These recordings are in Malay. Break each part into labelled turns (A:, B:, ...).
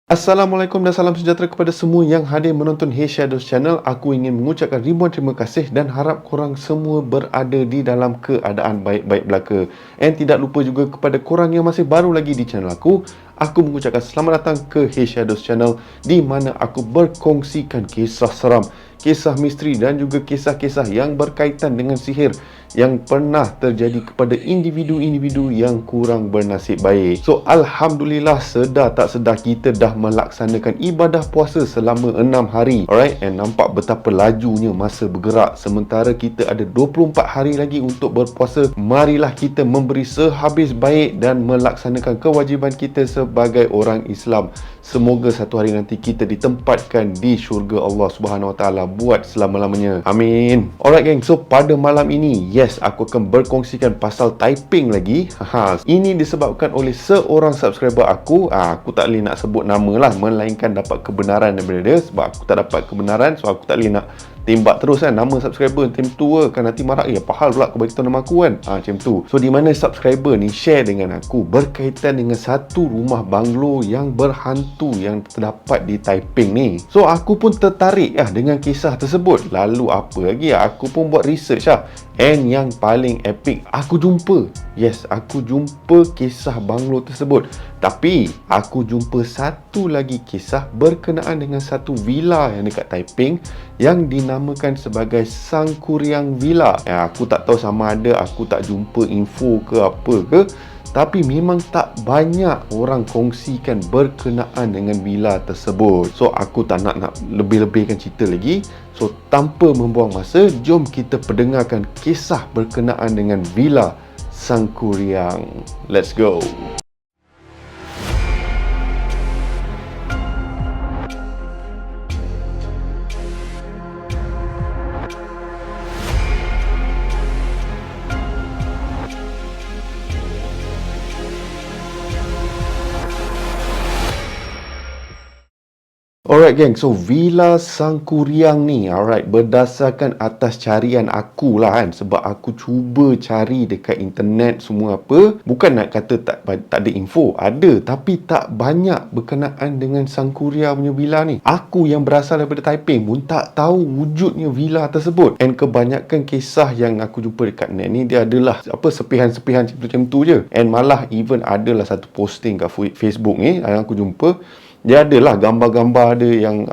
A: Assalamualaikum dan salam sejahtera kepada semua yang hadir menonton Hey Shadows Channel. Aku ingin mengucapkan ribuan terima kasih dan harap korang semua berada di dalam keadaan baik-baik belaka. And tidak lupa juga kepada korang yang masih baru lagi di channel aku mengucapkan selamat datang ke Hey Shadows Channel, di mana aku berkongsikan kisah seram, kisah misteri dan juga kisah-kisah yang berkaitan dengan sihir yang pernah terjadi kepada individu-individu yang kurang bernasib baik. So, Alhamdulillah, sedar tak sedar kita dah melaksanakan ibadah puasa selama 6 hari. Alright, and nampak betapa lajunya masa bergerak. Sementara kita ada 24 hari lagi untuk berpuasa. Marilah kita memberi sehabis baik dan melaksanakan kewajiban kita sebagai orang Islam. Semoga satu hari nanti kita ditempatkan di syurga Allah Subhanahu Wa Taala buat selama-lamanya. Amin. Alright geng, so pada malam ini, yes, aku akan berkongsikan pasal typing lagi. Ini disebabkan oleh seorang subscriber aku. Aku tak boleh nak sebut nama lah, melainkan dapat kebenaran daripada dia. Sebab aku tak dapat kebenaran, so aku tak boleh nak tembak terus kan nama subscriber macam tu kan, nanti marah, apa hal pula kau bagi tahu nama aku kan. Macam tu. So di mana subscriber ni share dengan aku berkaitan dengan satu rumah banglo yang berhantu yang terdapat di Taiping ni. So aku pun tertarik dengan kisah tersebut. Lalu apa lagi, aku pun buat research and yang paling epic, aku jumpa kisah banglo tersebut. Tapi aku jumpa satu lagi kisah berkenaan dengan satu villa yang dekat Taiping yang dinamakan sebagai Sangkuriang Villa. Aku tak tahu sama ada aku tak jumpa info ke apa ke, tapi memang tak banyak orang kongsikan berkenaan dengan villa tersebut. So aku tak nak lebih-lebihkan cerita lagi. So tanpa membuang masa, jom kita pendengarkan kisah berkenaan dengan villa Sangkuriang. Let's go. Alright geng, so Villa Sangkuriang ni, alright, berdasarkan atas carian aku lah kan, sebab aku cuba cari dekat internet semua apa. Bukan nak kata tak ada info, ada, tapi tak banyak berkenaan dengan Sangkuriang punya villa ni. Aku yang berasal daripada Taiping pun tak tahu wujudnya villa tersebut. And kebanyakan kisah yang aku jumpa dekat net ni, dia adalah sepihan-sepihan macam tu je. And malah even adalah satu posting kat Facebook ni yang aku jumpa, dia adalah gambar-gambar ada yang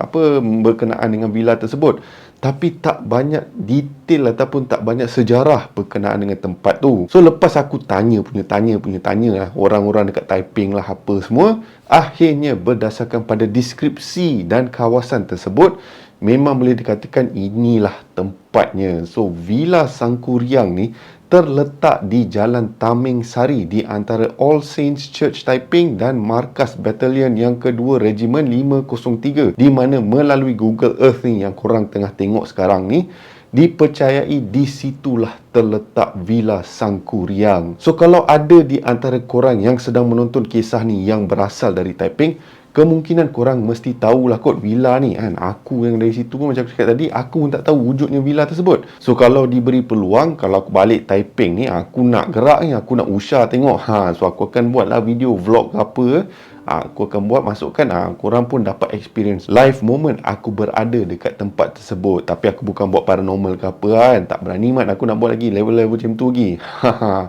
A: berkenaan dengan villa tersebut, tapi tak banyak detail ataupun tak banyak sejarah berkenaan dengan tempat tu. So lepas aku tanya lah orang-orang dekat Taiping lah apa semua, akhirnya berdasarkan pada deskripsi dan kawasan tersebut, memang boleh dikatakan inilah tempatnya. So Villa Sangkuriang ni terletak di Jalan Tameng Sari di antara All Saints Church Taiping dan markas batalion yang kedua Regimen 503, di mana melalui Google Earth ni yang korang tengah tengok sekarang ni, dipercayai di situlah terletak Villa Sangkuriang. So kalau ada di antara korang yang sedang menonton kisah ni yang berasal dari Taiping, kemungkinan korang mesti tahulah kot villa ni kan. Aku yang dari situ pun, macam aku cakap tadi, aku pun tak tahu wujudnya villa tersebut. So kalau diberi peluang, kalau aku balik Taiping ni, aku nak gerak ni, aku nak usah tengok. So aku akan buatlah video vlog apa, aku akan buat masukkan, korang pun dapat experience live moment aku berada dekat tempat tersebut. Tapi aku bukan buat paranormal ke apa kan, tak berani mat aku nak buat lagi level-level macam tu lagi.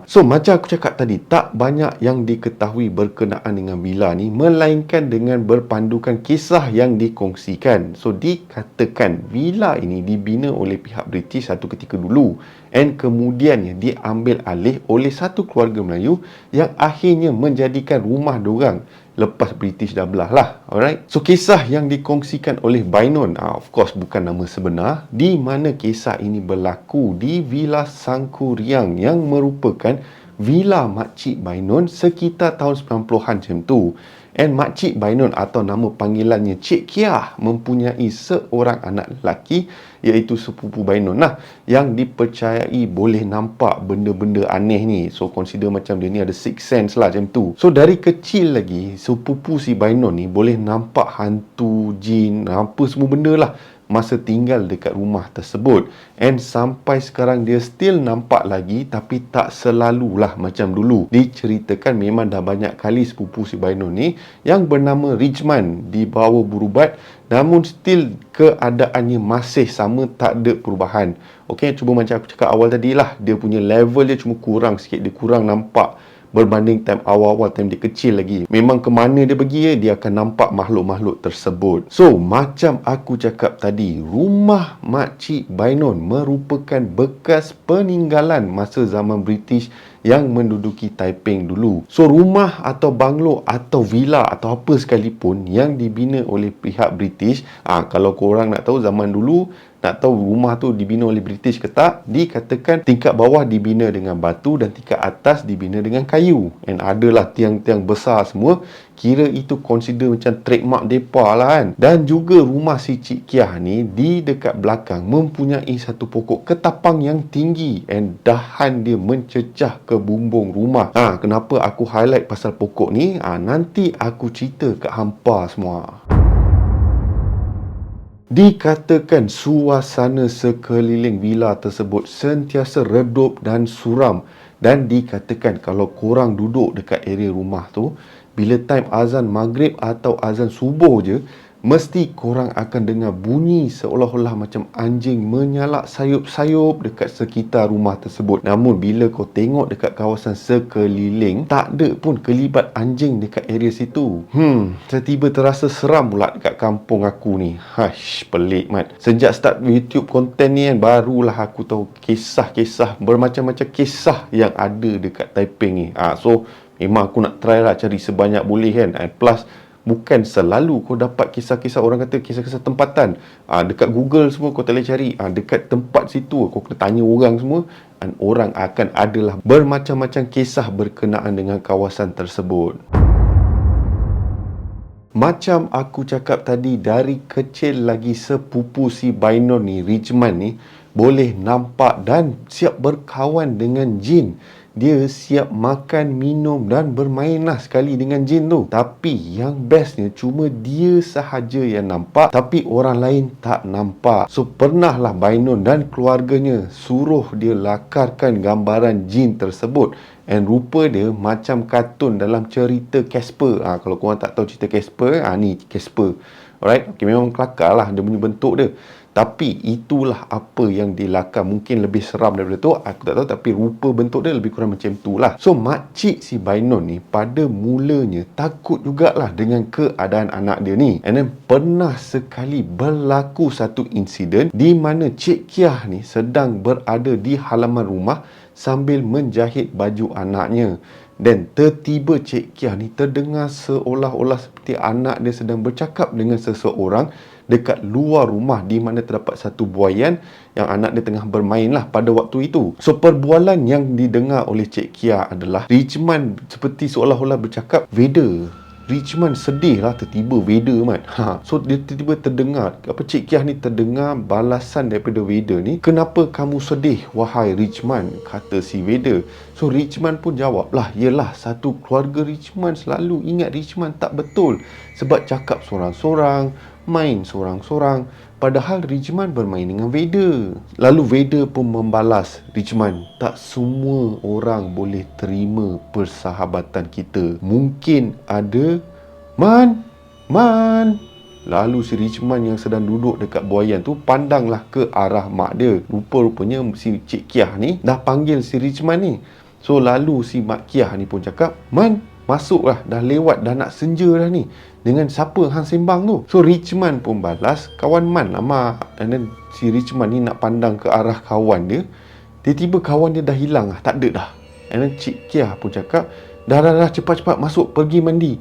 A: So macam aku cakap tadi, tak banyak yang diketahui berkenaan dengan villa ni, melainkan dengan berpandukan kisah yang dikongsikan. So dikatakan villa ini dibina oleh pihak British satu ketika dulu, and kemudiannya diambil alih oleh satu keluarga Melayu yang akhirnya menjadikan rumah dorang lepas British dah belah lah. Alright. So kisah yang dikongsikan oleh Bainon, of course bukan nama sebenar, di mana kisah ini berlaku di Villa Sangkuriang yang merupakan villa Makcik Bainon sekitar tahun 90-an macam tu. And Makcik Bainon atau nama panggilannya Cik Kiah mempunyai seorang anak lelaki iaitu sepupu Bainon lah, yang dipercayai boleh nampak benda-benda aneh ni. So consider macam dia ni ada sixth sense lah macam tu. So dari kecil lagi sepupu si Bainon ni boleh nampak hantu, jin, apa semua benda lah masa tinggal dekat rumah tersebut. And sampai sekarang dia still nampak lagi, tapi tak selalulah macam dulu. Diceritakan memang dah banyak kali sepupu si Bainon ni yang bernama Richman dibawa berubat, namun still keadaannya masih sama, tak ada perubahan. Okay, cuba macam aku cakap awal tadi lah, dia punya level dia cuma kurang sikit, dia kurang nampak berbanding time awal-awal, time dia kecil lagi. Memang ke mana dia pergi, dia akan nampak makhluk-makhluk tersebut. So, macam aku cakap tadi, rumah Makcik Bainon merupakan bekas peninggalan masa zaman British yang menduduki Taiping dulu. So, rumah atau banglo atau villa atau apa sekalipun yang dibina oleh pihak British, kalau korang nak tahu zaman dulu, nak tahu rumah tu dibina oleh British ke tak, dikatakan tingkat bawah dibina dengan batu dan tingkat atas dibina dengan kayu. And adalah tiang-tiang besar semua. Kira itu consider macam trademark mereka lah kan. Dan juga rumah si Cik Kiah ni di dekat belakang mempunyai satu pokok ketapang yang tinggi, and dahan dia mencecah ke bumbung rumah. Kenapa aku highlight pasal pokok ni? Nanti aku cerita kat hampa semua. Dikatakan suasana sekeliling villa tersebut sentiasa redup dan suram, dan dikatakan kalau korang duduk dekat area rumah tu, bila time azan maghrib atau azan subuh je, mesti korang akan dengar bunyi seolah-olah macam anjing menyalak sayup-sayup dekat sekitar rumah tersebut. Namun bila kau tengok dekat kawasan sekeliling, tak ada pun kelibat anjing dekat area situ. Tiba-tiba terasa seram pula dekat kampung aku ni. Pelik mat. Sejak start YouTube konten ni kan, barulah aku tahu kisah-kisah, bermacam-macam kisah yang ada dekat Taiping ni. So memang aku nak try lah cari sebanyak boleh kan. Plus bukan selalu kau dapat kisah-kisah, orang kata kisah-kisah tempatan. Dekat Google semua kau tak boleh cari. Dekat tempat situ kau kena tanya orang semua, dan orang akan adalah bermacam-macam kisah berkenaan dengan kawasan tersebut. Macam aku cakap tadi, dari kecil lagi sepupu si Bainon ni, Richman ni, boleh nampak dan siap berkawan dengan jin. Dia siap makan, minum dan bermain lah sekali dengan jin tu. Tapi yang bestnya, cuma dia sahaja yang nampak, tapi orang lain tak nampak. So pernahlah Bainon dan keluarganya suruh dia lakarkan gambaran jin tersebut. And rupa dia macam kartun dalam cerita Casper. Kalau korang tak tahu cerita Casper, ni Casper. Alright, memang kelakar lah dia punya bentuk dia. Tapi itulah apa yang dilakar. Mungkin lebih seram daripada tu, aku tak tahu, tapi rupa bentuk dia lebih kurang macam tu lah. So makcik si Bainon ni pada mulanya takut jugalah dengan keadaan anak dia ni. And then pernah sekali berlaku satu insiden di mana Cik Kiah ni sedang berada di halaman rumah sambil menjahit baju anaknya. Dan tiba-tiba Cik Kiah ni terdengar seolah-olah seperti anak dia sedang bercakap dengan seseorang dekat luar rumah, di mana terdapat satu buaian yang anak dia tengah bermain lah pada waktu itu. So perbualan yang didengar oleh Cik Kiah adalah Richman seperti seolah-olah bercakap, "Vader." Richman sedih lah, tertiba Vader mat. So dia tiba-tiba terdengar, Cik Kiah ni terdengar balasan daripada Vader ni, "Kenapa kamu sedih wahai Richman?" kata si Vader. So Richman pun jawab lah, "Yelah, satu keluarga Richman selalu ingat Richman tak betul sebab cakap sorang-sorang, main sorang-sorang, padahal Richman bermain dengan Vader." Lalu Vader pun membalas, "Richman, tak semua orang boleh terima persahabatan kita. Mungkin ada Man. Lalu si Richman yang sedang duduk dekat buaian tu pandanglah ke arah mak dia. Rupa-rupanya si Cik Kiah ni dah panggil si Richman ni. So lalu si Mak Kiah ni pun cakap, "Man, masuklah, dah lewat, dah nak senja dah ni. Dengan siapa hang sembang tu?" So Richman pun balas, "Kawan Man lah mak." And then si Richman ni nak pandang ke arah kawan dia. Tiba-tiba kawan dia dah hilang lah, tak ada dah. And then Cik Kiah pun cakap, dah cepat-cepat masuk, pergi mandi."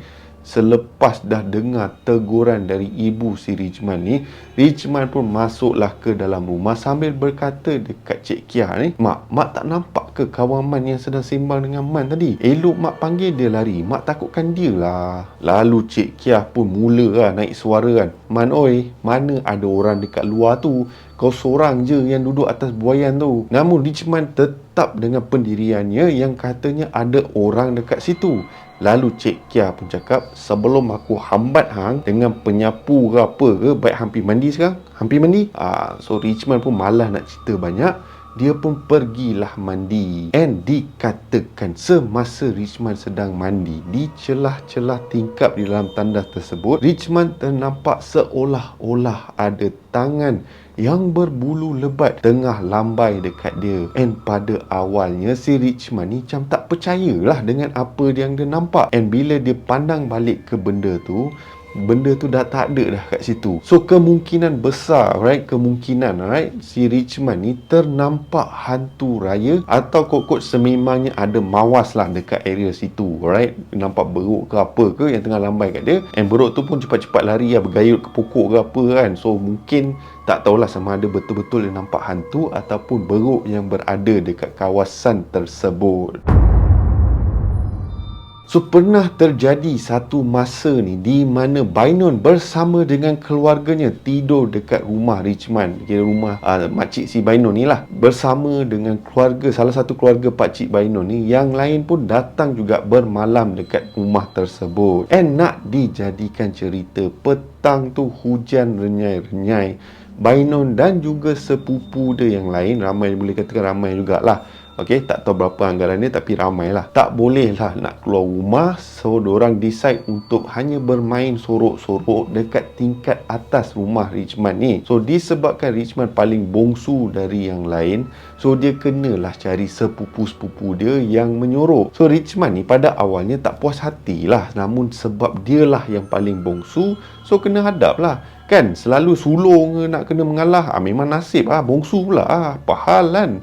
A: Selepas dah dengar teguran dari ibu si Richman ni, Richman pun masuklah ke dalam rumah sambil berkata dekat Cik Kiah ni, Mak tak nampak ke kawan Man yang sedang sembang dengan Man tadi. Elok mak panggil dia lari, mak takutkan dia lah. Lalu Cik Kiah pun mula lah naik suara kan. Man oi, mana ada orang dekat luar tu? Kau seorang je yang duduk atas buaian tu. Namun Richman tetap dengan pendiriannya yang katanya ada orang dekat situ. Lalu Cik Kia pun cakap, sebelum aku hambat hang dengan penyapu ke apa ke, baik hampir mandi sekarang. Hampir mandi. So Richman pun malas nak cerita banyak. Dia pun pergilah mandi. And dikatakan semasa Richman sedang mandi, di celah-celah tingkap di dalam tandas tersebut, Richman ternampak seolah-olah ada tangan yang berbulu lebat tengah lambai dekat dia. And pada awalnya si Richman ni macam tak percayalah dengan apa yang dia nampak. And bila dia pandang balik ke benda tu dah tak ada dah kat situ. So kemungkinan besar, si Richman ni ternampak hantu raya, atau kot-kot sememangnya ada mawas lah dekat area situ, nampak beruk ke apa ke yang tengah lambai kat dia. And beruk tu pun cepat-cepat lari lah, bergayut ke pokok ke apa kan. So mungkin tak tahulah sama ada betul-betul dia nampak hantu ataupun beruk yang berada dekat kawasan tersebut. So pernah terjadi satu masa ni di mana Bainon bersama dengan keluarganya tidur dekat rumah Richman, kira rumah makcik si Bainon ni lah, bersama dengan keluarga, salah satu keluarga pakcik Bainon ni. Yang lain pun datang juga bermalam dekat rumah tersebut. And nak dijadikan cerita, petang tu hujan renyai-renyai. Bainon dan juga sepupu dia yang lain, ramai, boleh katakan ramai jugalah. Okey, tak tahu berapa anggaran dia tapi ramailah. Tak boleh lah nak keluar rumah. So, diorang decide untuk hanya bermain sorok-sorok dekat tingkat atas rumah Richman ni. So, disebabkan Richman paling bongsu dari yang lain, so dia kenalah cari sepupu-sepupu dia yang menyorok. So, Richman ni pada awalnya tak puas hatilah. Namun sebab dialah yang paling bongsu, so kena hadap lah. Kan, selalu sulung nak kena mengalah. Memang nasib bongsu pula. Apa hal kan?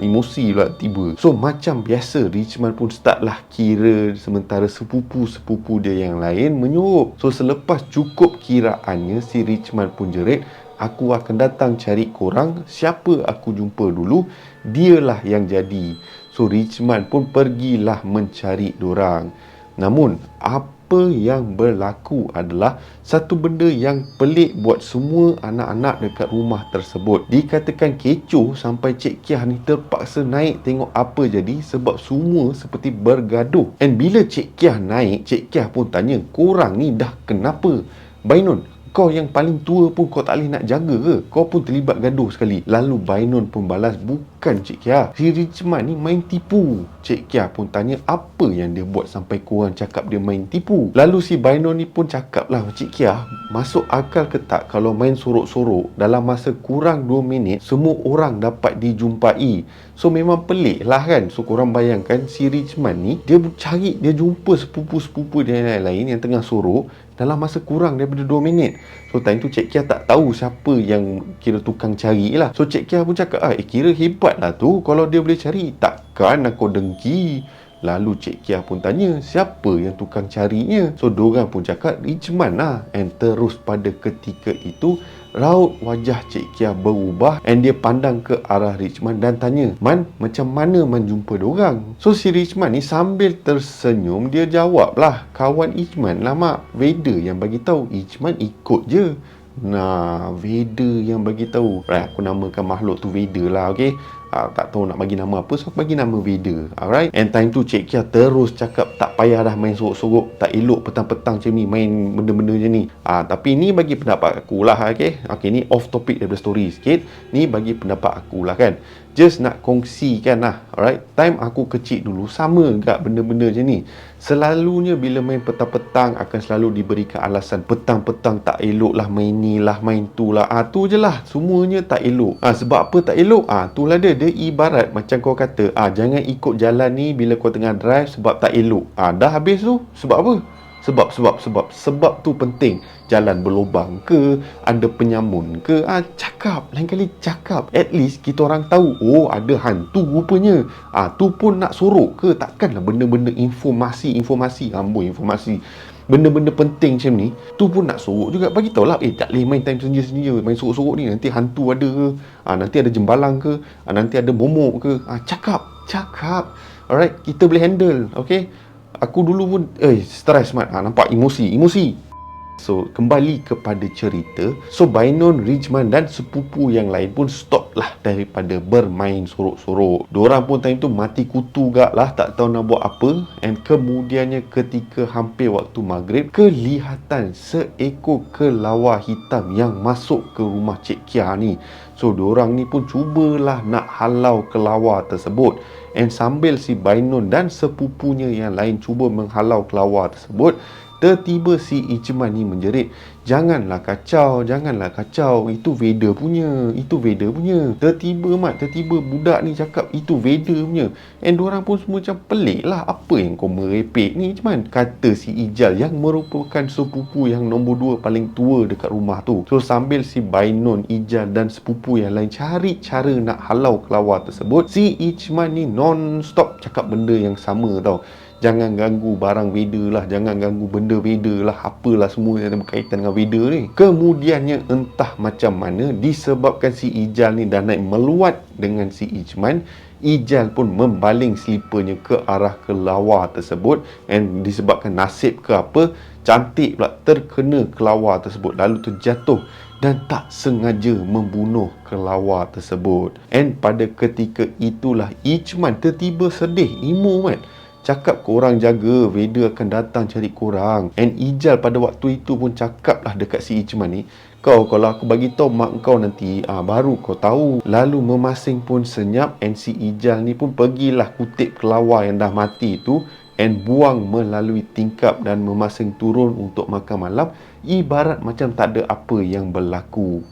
A: Emosi pula tiba. So macam biasa, Richman pun start lah kira, sementara sepupu-sepupu dia yang lain menyuruh. So selepas cukup kiraannya, si Richman pun jerit, aku akan datang cari korang. Siapa aku jumpa dulu, dialah yang jadi. So Richman pun pergilah mencari dorang. Namun apa yang berlaku adalah satu benda yang pelik buat semua anak-anak dekat rumah tersebut. Dikatakan kecoh sampai Cik Kiah ni terpaksa naik tengok apa jadi, sebab semua seperti bergaduh. And bila Cik Kiah naik, Cik Kiah pun tanya, korang ni dah kenapa? Bainon, kau yang paling tua pun kau tak boleh nak jaga ke? Kau pun terlibat gaduh sekali. Lalu Bainon pun balas, bukan Cik Kiah, si Richman ni main tipu. Cik Kiah pun tanya, apa yang dia buat sampai korang cakap dia main tipu? Lalu si Bainon ni pun cakap lah, Cik Kiah, masuk akal ke tak kalau main sorok-sorok dalam masa kurang 2 minit semua orang dapat dijumpai? So memang pelik lah kan. So korang bayangkan si Richman ni, dia cari, dia jumpa sepupu-sepupu dia yang lain yang tengah sorok dalam masa kurang daripada 2 minit. So time tu Cik Kiah tak tahu siapa yang kira tukang cari lah. So Cik Kiah pun cakap, kira hebat lah tu kalau dia boleh cari, takkan aku dengki. Lalu Cik Kiah pun tanya, siapa yang tukang carinya? So diorang pun cakap Richman lah. And terus pada ketika itu, raut wajah Cik Kiah berubah, and dia pandang ke arah Richman dan tanya, Man, macam mana Man jumpa diorang? So si Richman ni sambil tersenyum, dia jawab lah, kawan Richman lah mak, Vader yang bagi tahu. Richman ikut je. Nah, Vader yang bagi tahu. Aku namakan makhluk tu Vader lah, okey. Tak tahu nak bagi nama apa, so aku bagi nama Vader. Alright. And time tu Cik Kiah terus cakap, tak payah dah main sorok-sorok, tak elok petang-petang macam ni main benda-benda macam ni. Tapi ni bagi pendapat aku lah, okey. Ni off topic daripada story sikit. Ni bagi pendapat aku lah kan. Just nak kongsikan lah. Alright. Time aku kecil dulu sama gak benda-benda macam ni. Selalunya bila main petang-petang akan selalu diberikan alasan, petang-petang tak elok lah main ni lah, main tu lah. Tu je lah. Semuanya tak elok. Sebab apa tak elok? Tu lah dia. Dia ibarat macam kau kata, jangan ikut jalan ni bila kau tengah drive sebab tak elok. Dah habis tu. Sebab apa? Sebab tu penting. Jalan berlubang ke, ada penyamun ke, cakap. Lain kali cakap. At least kita orang tahu, ada hantu rupanya. Tu pun nak sorok ke? Takkanlah benda-benda informasi. Benda-benda penting macam ni, tu pun nak sorok juga. Bagi tahu lah, tak boleh main time senja-senja, main sorok-sorok ni, nanti hantu ada ke, nanti ada jembalang ke, nanti ada momok ke. Cakap. Cakap. Alright, kita boleh handle. Okay. Aku dulu pun stres mat. Nampak emosi. So, kembali kepada cerita. So, Bainon, Ridgeman dan sepupu yang lain pun stop lah daripada bermain sorok-sorok. Diorang pun time tu mati kutu gak lah, tak tahu nak buat apa. And kemudiannya ketika hampir waktu maghrib, kelihatan seekor kelawar hitam yang masuk ke rumah Cik Kia ni. So, diorang ni pun cubalah nak halau kelawar tersebut. And sambil si Bainon dan sepupunya yang lain cuba menghalau kelawar tersebut, tiba-tiba si Ichman ni menjerit, janganlah kacau, itu Vader punya. Tiba-tiba budak ni cakap itu Vader punya. And diorang pun semua macam pelik lah, apa yang kau merepek ni Ichman? Kata si Ijal yang merupakan sepupu yang nombor 2 paling tua dekat rumah tu. So sambil si Bainon, Ijal dan sepupu yang lain cari cara nak halau kelawar tersebut, si Ichman ni non-stop cakap benda yang sama tau. Jangan ganggu barang Vader lah, jangan ganggu benda Vader lah, apalah semua yang berkaitan dengan Vader ni. Kemudiannya entah macam mana, disebabkan si Ijal ni dah naik meluat dengan si Ichman, Ijal pun membaling slipernya ke arah kelawar tersebut. And disebabkan nasib ke apa, cantik pula terkena kelawar tersebut, lalu terjatuh dan tak sengaja membunuh kelawar tersebut. And pada ketika itulah Ichman tertiba sedih, emo kan. Cakap korang jaga, Vader akan datang cari korang. And Ijal pada waktu itu pun cakap lah dekat si Ichman ni, kalau aku bagi tahu mak kau nanti, baru kau tahu. Lalu memasing pun senyap. And si Ijal ni pun pergilah kutip kelawar yang dah mati tu and buang melalui tingkap dan memasing turun untuk makan malam, ibarat macam tak ada apa yang berlaku.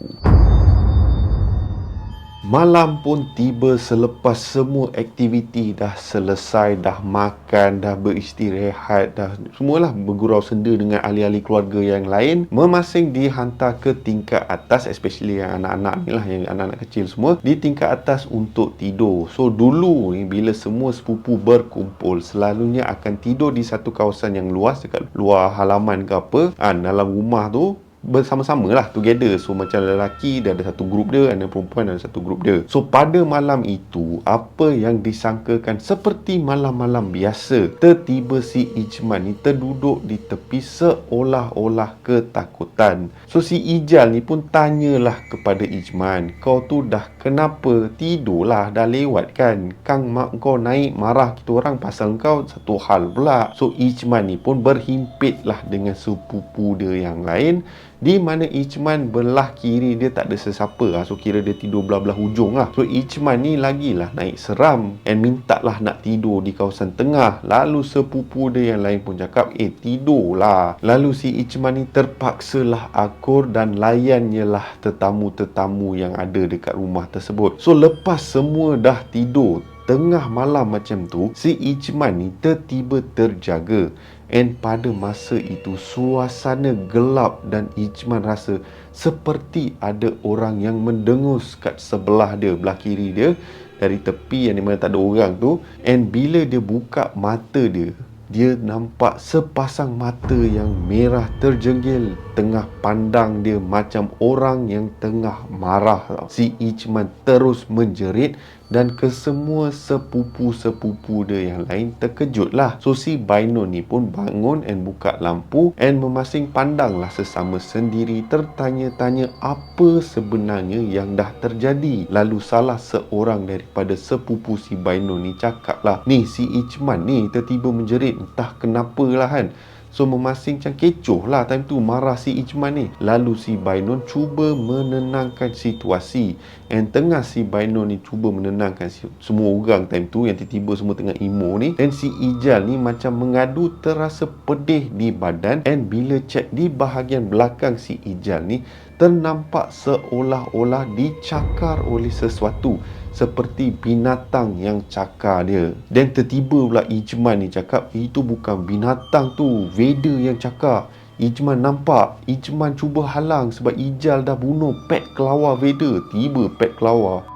A: Malam pun tiba selepas semua aktiviti dah selesai, dah makan, dah beristirahat, dah semualah bergurau senda dengan ahli-ahli keluarga yang lain. Memasing dihantar ke tingkat atas, especially yang anak-anak ni lah, yang anak-anak kecil semua, di tingkat atas untuk tidur. So dulu ni bila semua sepupu berkumpul, selalunya akan tidur di satu kawasan yang luas dekat luar halaman ke apa, dalam rumah tu bersama-sama lah, together. So macam lelaki dia ada satu grup dia, dan perempuan ada satu grup dia. So pada malam itu, apa yang disangkakan seperti malam-malam biasa, tertiba si Ichman ni terduduk di tepi seolah-olah ketakutan. So si Ijal ni pun tanyalah kepada Ichman, kau tu dah kenapa? Tidurlah, dah lewat kan? Kang mak kau naik marah kita orang pasal kau satu hal pula. So Ichman ni pun berhimpit lah dengan sepupu dia yang lain, di mana Ichman belah kiri dia tak ada sesiapa lah. So kira dia tidur belah-belah hujung lah. So Ichman ni lagilah naik seram and minta lah nak tidur di kawasan tengah. Lalu sepupu dia yang lain pun cakap, tidurlah. Lalu si Ichman ni terpaksalah akur dan layannya lah tetamu-tetamu yang ada dekat rumah tersebut. So lepas semua dah tidur, tengah malam macam tu, si Ichman ni tiba-tiba terjaga. And pada masa itu suasana gelap dan Ichman rasa seperti ada orang yang mendengus kat sebelah dia, belah kiri dia, dari tepi yang dimana tak ada orang tu. And bila dia buka mata dia, dia nampak sepasang mata yang merah terjenggil tengah pandang dia macam orang yang tengah marah. Si Ichman terus menjerit dan kesemua sepupu-sepupu dia yang lain terkejutlah. So si Bainon ni pun bangun and buka lampu and memasing pandanglah sesama sendiri, tertanya-tanya apa sebenarnya yang dah terjadi. Lalu salah seorang daripada sepupu si Bainon ni cakaplah, ni si Ichman ni tiba-tiba menjerit, entah kenapa lah kan. So memasing macam kecoh lah time tu, marah si Ichman ni. Lalu si Bainon cuba menenangkan situasi. And tengah si Bainon ni cuba menenangkan semua orang time tu yang tiba-tiba semua tengah emo ni, dan si Ijal ni macam mengadu terasa pedih di badan. And bila cek di bahagian belakang si Ijal ni, ternampak seolah-olah dicakar oleh sesuatu, seperti binatang yang cakar dia. Dan tertiba pula Ichman ni cakap, itu bukan binatang tu, Vader yang cakar. Ichman nampak, Ichman cuba halang sebab Ijal dah bunuh pet kelawar Vader. Tiba pet kelawar,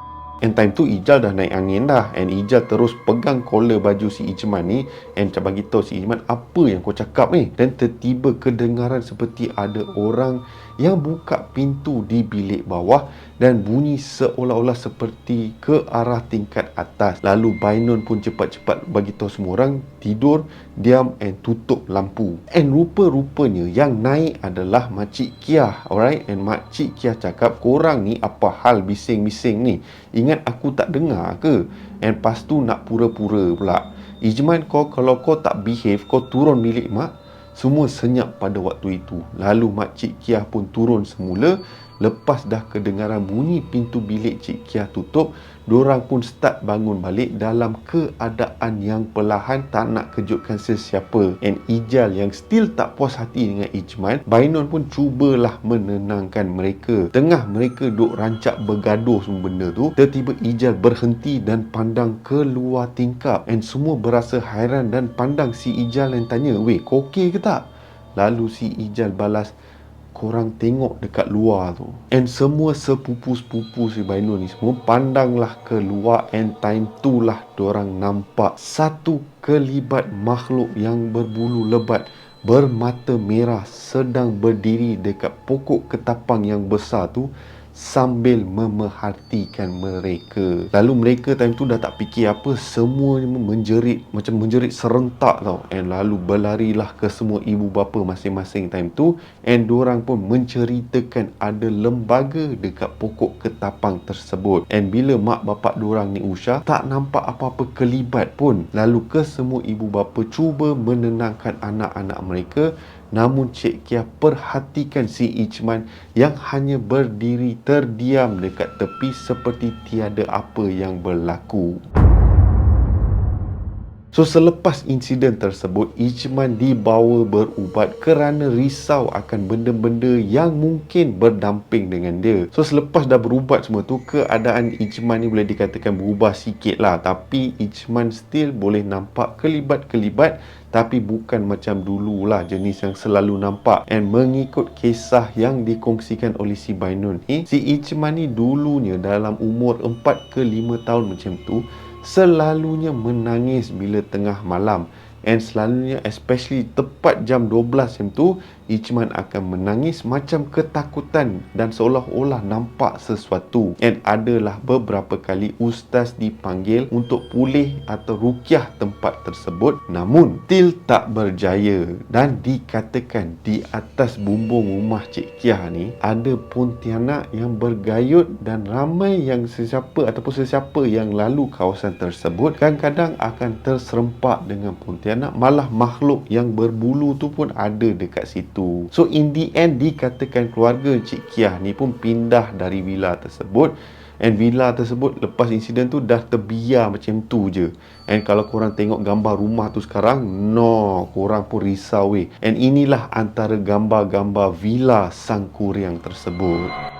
A: And time tu Ijal dah naik angin dah. And Ijal terus pegang collar baju si Ijman ni and macam bagi tahu si Ijman, apa yang kau cakap ni? Dan tiba-tiba kedengaran seperti ada orang yang buka pintu di bilik bawah dan bunyi seolah-olah seperti ke arah tingkat atas. Lalu Bainon pun cepat-cepat bagi tahu semua orang tidur, diam and tutup lampu. And rupa-rupanya yang naik adalah Makcik Kiah. Alright, and Makcik Kiah cakap, korang ni apa hal bising-bising ni? Ingat aku tak dengar ke? And lepas tu nak pura-pura pula. Ijman, kalau kau tak behave, kau turun bilik mak. Semua senyap pada waktu itu. Lalu Makcik Kiah pun turun semula. Lepas dah kedengaran bunyi pintu bilik Cik Kiah tutup, diorang pun start bangun balik dalam keadaan yang perlahan, tak nak kejutkan sesiapa. And Ijal yang still tak puas hati dengan Ijman, Bainon pun cubalah menenangkan mereka. Tengah mereka duk rancak bergaduh semua benda tu, tiba-tiba Ijal berhenti dan pandang keluar tingkap. And semua berasa hairan dan pandang si Ijal yang tanya, weh, kau okey ke tak? Lalu si Ijal balas, korang tengok dekat luar tu. And semua sepupu-sepupu si Bainon ni semua pandanglah keluar, and time tu lah diorang nampak satu kelibat makhluk yang berbulu lebat, bermata merah, sedang berdiri dekat pokok ketapang yang besar tu sambil memerhatikan mereka. Lalu mereka time tu dah tak fikir apa, semua menjerit, macam menjerit serentak tau. And lalu berlarilah ke semua ibu bapa masing-masing time tu, and diorang pun menceritakan ada lembaga dekat pokok ketapang tersebut. And bila mak bapak diorang ni usah, tak nampak apa-apa kelibat pun. Lalu ke semua ibu bapa cuba menenangkan anak-anak mereka, namun Cik Kiah perhatikan si Ijman yang hanya berdiri terdiam dekat tepi seperti tiada apa yang berlaku. So selepas insiden tersebut, Ijman dibawa berubat kerana risau akan benda-benda yang mungkin berdamping dengan dia. So selepas dah berubat semua tu, keadaan Ijman ni boleh dikatakan berubah sikit lah. Tapi Ijman still boleh nampak kelibat-kelibat, tapi bukan macam dulu lah, jenis yang selalu nampak. And mengikut kisah yang dikongsikan oleh si Bainon ni, si Ijman ni dulunya dalam umur 4 ke 5 tahun macam tu, selalunya menangis bila tengah malam. And selalunya, especially tepat jam 12 macam tu, Ijman akan menangis macam ketakutan dan seolah-olah nampak sesuatu. And adalah beberapa kali ustaz dipanggil untuk pulih atau rukyah tempat tersebut, namun still tak berjaya. Dan dikatakan di atas bumbung rumah Cik Kiah ni ada pontianak yang bergayut, dan ramai yang sesiapa yang lalu kawasan tersebut kadang-kadang akan terserempak dengan pontianak. Malah makhluk yang berbulu tu pun ada dekat situ. So in the end, dikatakan keluarga Cik Kiah ni pun pindah dari villa tersebut. And villa tersebut lepas insiden tu dah terbiar macam tu je. And kalau korang tengok gambar rumah tu sekarang, no, korang pun risau weh. And inilah antara gambar-gambar villa Sangkuriang tersebut.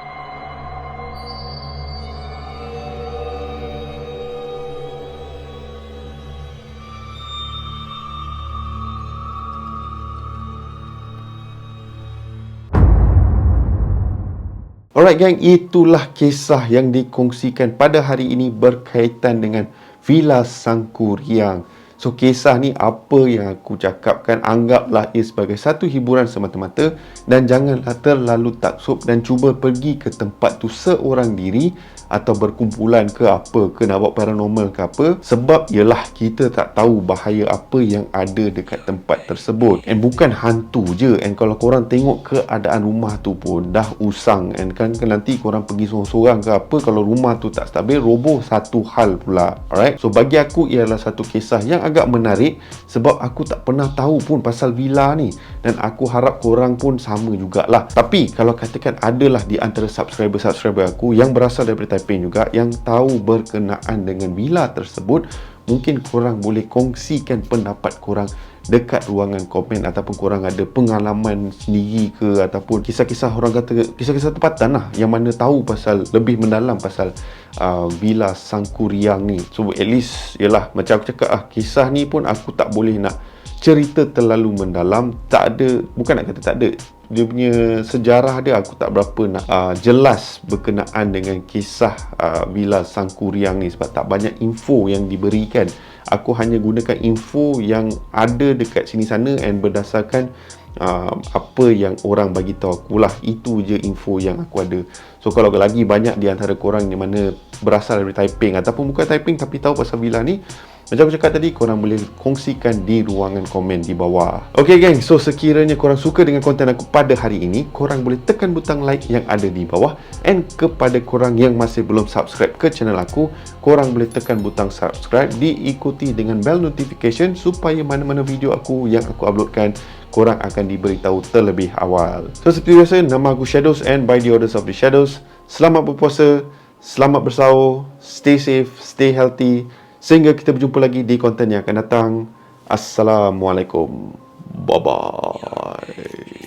A: Alright gang, itulah kisah yang dikongsikan pada hari ini berkaitan dengan Villa Sangkuriang. So kisah ni apa yang aku cakapkan, anggaplah ia sebagai satu hiburan semata-mata, dan janganlah terlalu taksub dan cuba pergi ke tempat tu seorang diri atau berkumpulan ke apa, ke nak buat paranormal ke apa, sebab ialah kita tak tahu bahaya apa yang ada dekat tempat tersebut. And bukan hantu je, and kalau korang tengok keadaan rumah tu pun dah usang, and kan nanti korang pergi sorang-sorang ke apa, kalau rumah tu tak stabil, roboh satu hal pula. Alright, so bagi aku ialah satu kisah yang agak menarik, sebab aku tak pernah tahu pun pasal villa ni, dan aku harap korang pun sama jugalah. Tapi kalau katakan adalah di antara subscriber aku yang berasal daripada Taipei juga, yang tahu berkenaan dengan villa tersebut, mungkin korang boleh kongsikan pendapat korang dekat ruangan komen, ataupun korang ada pengalaman sendiri ke, ataupun kisah-kisah orang kata, kisah-kisah tempatan lah, yang mana tahu pasal, lebih mendalam pasal Villa Sangkuriang ni. So at least, yalah, macam aku cakap kisah ni pun aku tak boleh nak cerita terlalu mendalam. Tak ada, bukan nak kata tak ada, dia punya sejarah dia aku tak berapa nak jelas berkenaan dengan kisah Villa Sangkuriang ni, sebab tak banyak info yang diberikan. Aku hanya gunakan info yang ada dekat sini sana and berdasarkan apa yang orang bagi tahu aku lah. Itu je info yang aku ada. So kalau lagi banyak di antara korang yang mana berasal dari Taiping ataupun bukan Taiping tapi tahu pasal villa ni, macam aku cakap tadi, korang boleh kongsikan di ruangan komen di bawah. Okay gang, so sekiranya korang suka dengan konten aku pada hari ini, korang boleh tekan butang like yang ada di bawah. And kepada korang yang masih belum subscribe ke channel aku, korang boleh tekan butang subscribe, diikuti dengan bell notification supaya mana-mana video aku yang aku uploadkan, korang akan diberitahu terlebih awal. So seperti biasa, nama aku Shadows and by the orders of the Shadows, selamat berpuasa, selamat bersahur, stay safe, stay healthy. Sehingga kita berjumpa lagi di konten yang akan datang. Assalamualaikum. Bye-bye.